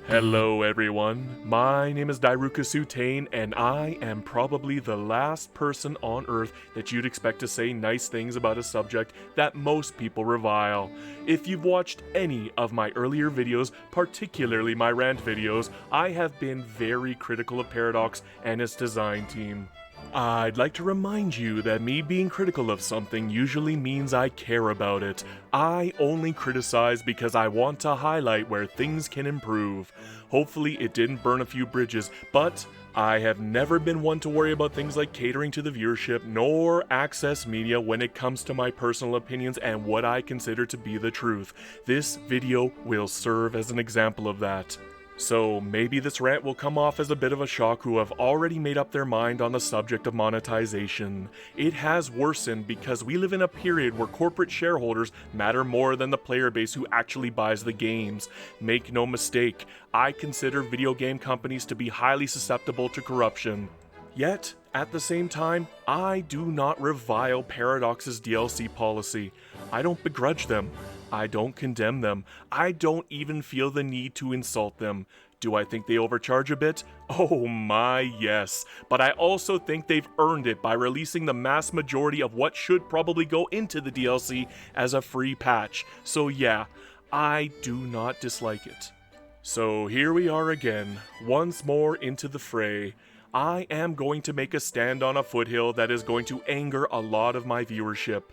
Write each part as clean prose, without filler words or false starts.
Hello everyone, my name is Dairuka Sutane, and I am probably the last person on Earth that you'd expect to say nice things about a subject that most people revile. If you've watched any of my earlier videos, particularly my rant videos, I have been very critical of Paradox and its design team. I'd like to remind you that me being critical of something usually means I care about it. I only criticize because I want to highlight where things can improve. Hopefully it didn't burn a few bridges, but I have never been one to worry about things like catering to the viewership nor access media when it comes to my personal opinions and what I consider to be the truth. This video will serve as an example of that. So maybe this rant will come off as a bit of a shock who have already made up their mind on the subject of monetization. It has worsened because we live in a period where corporate shareholders matter more than the player base who actually buys the games. Make no mistake, I consider video game companies to be highly susceptible to corruption. Yet, at the same time, I do not revile Paradox's DLC policy. I don't begrudge them. I don't condemn them. I don't even feel the need to insult them. Do I think they overcharge a bit? Oh my, yes. But I also think they've earned it by releasing the mass majority of what should probably go into the DLC as a free patch. So yeah, I do not dislike it. So here we are again, once more into the fray. I am going to make a stand on a foothill that is going to anger a lot of my viewership.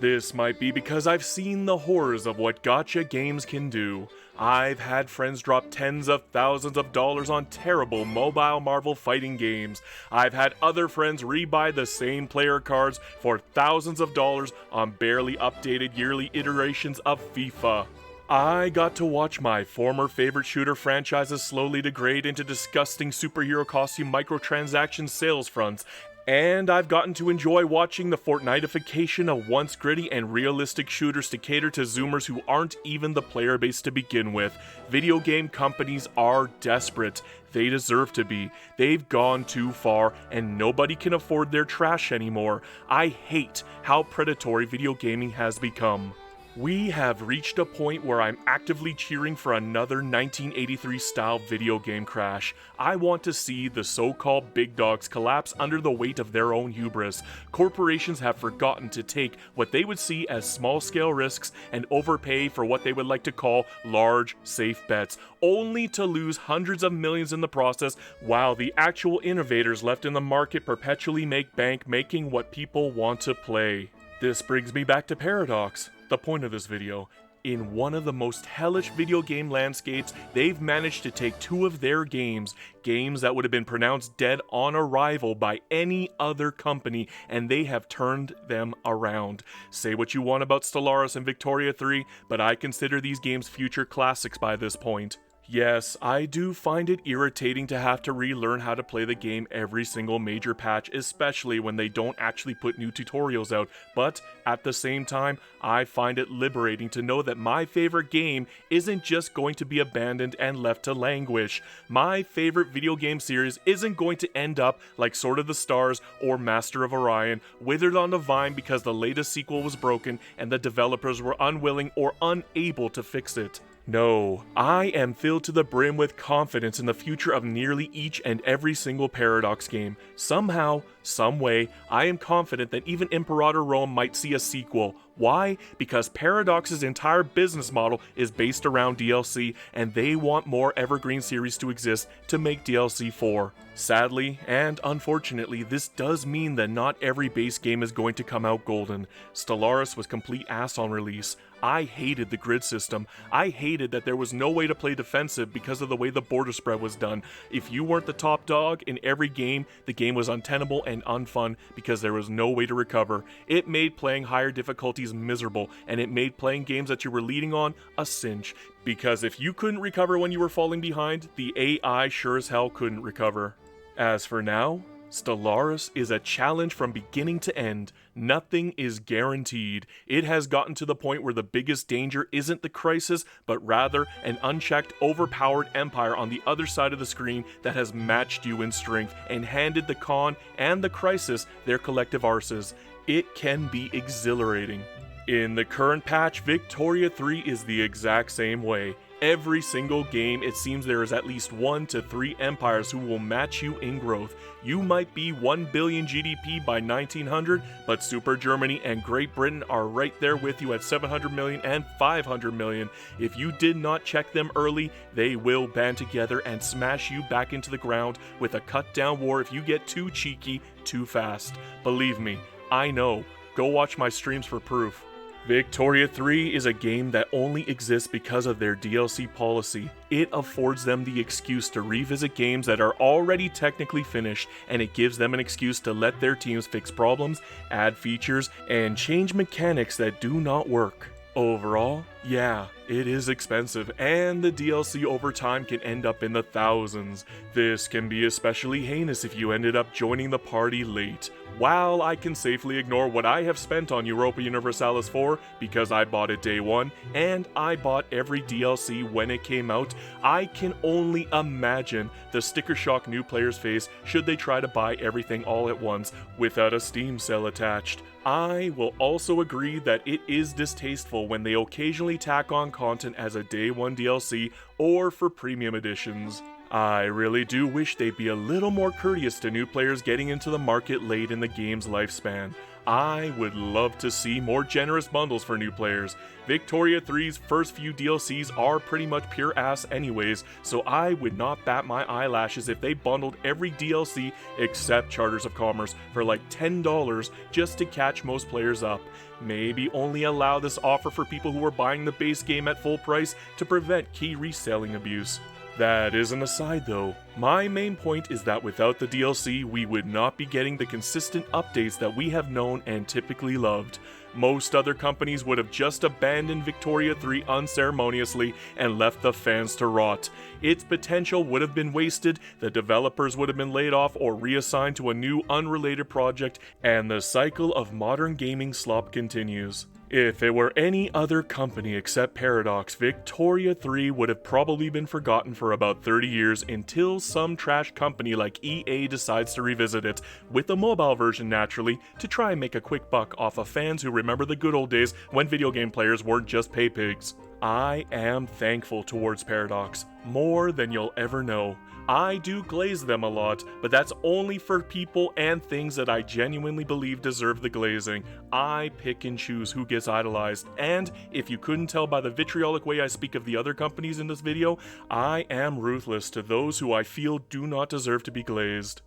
This might be because I've seen the horrors of what gacha games can do. I've had friends drop tens of thousands of dollars on terrible mobile Marvel fighting games. I've had other friends rebuy the same player cards for thousands of dollars on barely updated yearly iterations of FIFA. I got to watch my former favorite shooter franchises slowly degrade into disgusting superhero costume microtransaction sales fronts, and I've gotten to enjoy watching the Fortnitification of once gritty and realistic shooters to cater to Zoomers who aren't even the player base to begin with. Video game companies are desperate. They deserve to be. They've gone too far, and nobody can afford their trash anymore. I hate how predatory video gaming has become. We have reached a point where I'm actively cheering for another 1983-style video game crash. I want to see the so-called big dogs collapse under the weight of their own hubris. Corporations have forgotten to take what they would see as small-scale risks and overpay for what they would like to call large, safe bets, only to lose hundreds of millions in the process, while the actual innovators left in the market perpetually make bank making what people want to play. This brings me back to Paradox. The point of this video. In one of the most hellish video game landscapes, they've managed to take two of their games that would have been pronounced dead on arrival by any other company, and they have turned them around. Say what you want about Stellaris and Victoria 3, but I consider these games future classics by this point. Yes, I do find it irritating to have to relearn how to play the game every single major patch, especially when they don't actually put new tutorials out, but at the same time, I find it liberating to know that my favorite game isn't just going to be abandoned and left to languish. My favorite video game series isn't going to end up like Sword of the Stars or Master of Orion, withered on the vine because the latest sequel was broken and the developers were unwilling or unable to fix it. No, I am filled to the brim with confidence in the future of nearly each and every single Paradox game. Somehow, some way, I am confident that even Imperator Rome might see a sequel. Why? Because Paradox's entire business model is based around DLC, and they want more evergreen series to exist to make DLC for. Sadly, and unfortunately, this does mean that not every base game is going to come out golden. Stellaris was complete ass on release. I hated the grid system. I hated that there was no way to play defensive because of the way the border spread was done. If you weren't the top dog in every game, the game was untenable and unfun because there was no way to recover. It made playing higher difficulties miserable, and it made playing games that you were leading on a cinch. Because if you couldn't recover when you were falling behind, the AI sure as hell couldn't recover. As for now, Stellaris is a challenge from beginning to end. Nothing is guaranteed. It has gotten to the point where the biggest danger isn't the crisis, but rather an unchecked, overpowered empire on the other side of the screen that has matched you in strength and handed the con and the crisis their collective arses. It can be exhilarating. In the current patch, Victoria 3 is the exact same way. Every single game, it seems there is at least 1 to 3 empires who will match you in growth. You might be 1 billion GDP by 1900, but Super Germany and Great Britain are right there with you at 700 million and 500 million. If you did not check them early, they will band together and smash you back into the ground with a cut-down war if you get too cheeky too fast. Believe me, I know. Go watch my streams for proof. Victoria 3 is a game that only exists because of their DLC policy. It affords them the excuse to revisit games that are already technically finished, and it gives them an excuse to let their teams fix problems, add features, and change mechanics that do not work. Overall, yeah, it is expensive, and the DLC over time can end up in the thousands. This can be especially heinous if you ended up joining the party late. While I can safely ignore what I have spent on Europa Universalis 4 because I bought it day one, and I bought every DLC when it came out, I can only imagine the sticker shock new players face should they try to buy everything all at once without a Steam sale attached. I will also agree that it is distasteful when they occasionally tack on content as a day one DLC or for premium editions. I really do wish they'd be a little more courteous to new players getting into the market late in the game's lifespan. I would love to see more generous bundles for new players. Victoria 3's first few DLCs are pretty much pure ass anyways, so I would not bat my eyelashes if they bundled every DLC except Charters of Commerce for like $10 just to catch most players up. Maybe only allow this offer for people who are buying the base game at full price to prevent key reselling abuse. That is an aside though. My main point is that without the DLC, we would not be getting the consistent updates that we have known and typically loved. Most other companies would have just abandoned Victoria 3 unceremoniously and left the fans to rot. Its potential would have been wasted, the developers would have been laid off or reassigned to a new unrelated project, and the cycle of modern gaming slop continues. If it were any other company except Paradox, Victoria 3 would have probably been forgotten for about 30 years until some trash company like EA decides to revisit it, with a mobile version naturally, to try and make a quick buck off of fans who remember the good old days when video game players weren't just pay pigs. I am thankful towards Paradox, more than you'll ever know. I do glaze them a lot, but that's only for people and things that I genuinely believe deserve the glazing. I pick and choose who gets idolized, and if you couldn't tell by the vitriolic way I speak of the other companies in this video, I am ruthless to those who I feel do not deserve to be glazed.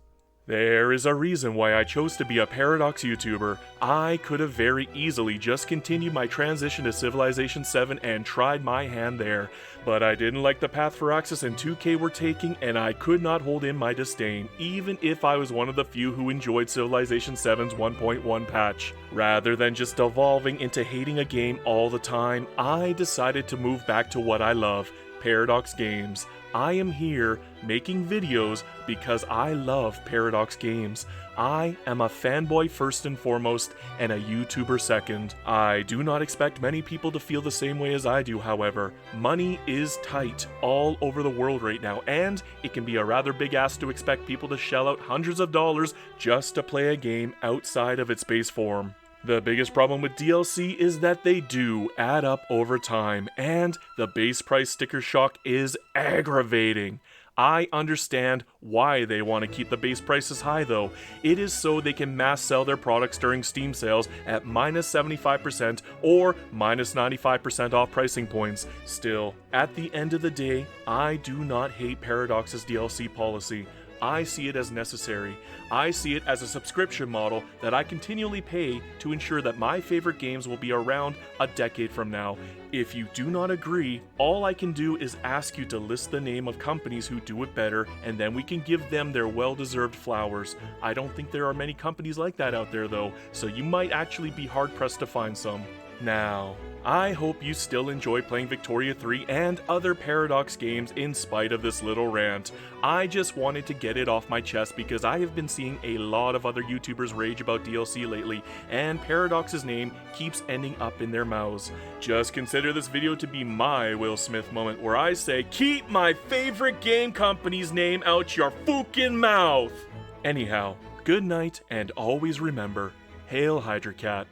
There is a reason why I chose to be a Paradox YouTuber. I could have very easily just continued my transition to Civilization 7 and tried my hand there, but I didn't like the path Firaxis and 2K were taking, and I could not hold in my disdain, even if I was one of the few who enjoyed Civilization 7's 1.1 patch. Rather than just devolving into hating a game all the time, I decided to move back to what I love, Paradox games. I am here making videos because I love Paradox games. I am a fanboy first and foremost, and a YouTuber second. I do not expect many people to feel the same way as I do, however. Money is tight all over the world right now, and it can be a rather big ask to expect people to shell out hundreds of dollars just to play a game outside of its base form. The biggest problem with DLC is that they do add up over time, and the base price sticker shock is aggravating. I understand why they want to keep the base prices high though. It is so they can mass sell their products during Steam sales at minus 75% or minus 95% off pricing points. Still, at the end of the day, I do not hate Paradox's DLC policy. I see it as necessary. I see it as a subscription model that I continually pay to ensure that my favorite games will be around a decade from now. If you do not agree, all I can do is ask you to list the name of companies who do it better, and then we can give them their well-deserved flowers. I don't think there are many companies like that out there though, so you might actually be hard-pressed to find some. Now, I hope you still enjoy playing Victoria 3 and other Paradox games in spite of this little rant. I just wanted to get it off my chest because I have been seeing a lot of other YouTubers rage about DLC lately, and Paradox's name keeps ending up in their mouths. Just consider this video to be my Will Smith moment where I say, keep my favorite game company's name out your fucking mouth! Anyhow, good night, and always remember, Hail Hydra Cat.